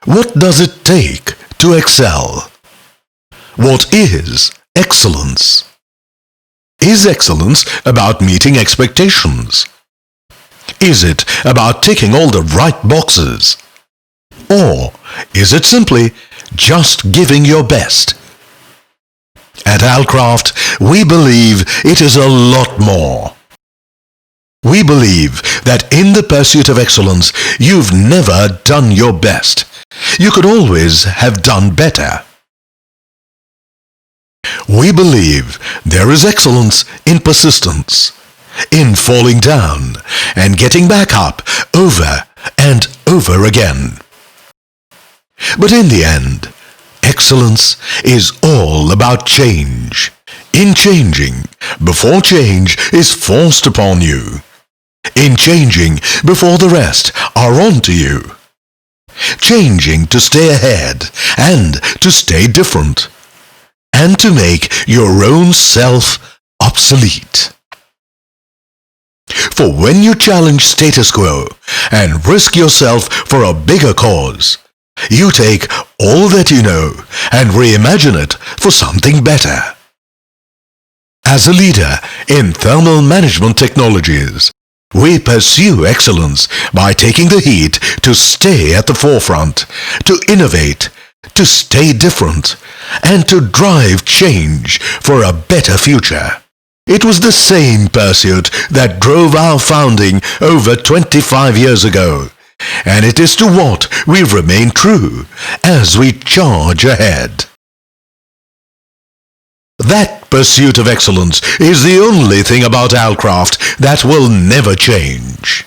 What does it take to excel? What is excellence? Is excellence about meeting expectations? Is it about ticking all the right boxes? Or is it simply just giving your best? At Alkraft, we believe it is a lot more. We believe that in the pursuit of excellence, you've never done your best. You could always have done better. We believe there is excellence in persistence, in falling down and getting back up over and over again. But in the end, excellence is all about change. In changing, before change is forced upon you. In changing, before the rest are on to you. Changing to stay ahead and to stay different. And to make your own self obsolete. For when you challenge status quo and risk yourself for a bigger cause, you take all that you know and reimagine it for something better. As a leader in thermal management technologies, we pursue excellence by taking the heat to stay at the forefront, to innovate, to stay different, and to drive change for a better future. It was the same pursuit that drove our founding over 25 years ago, and it is to what we remain true as we charge ahead. That pursuit of excellence is the only thing about Alkraft that will never change.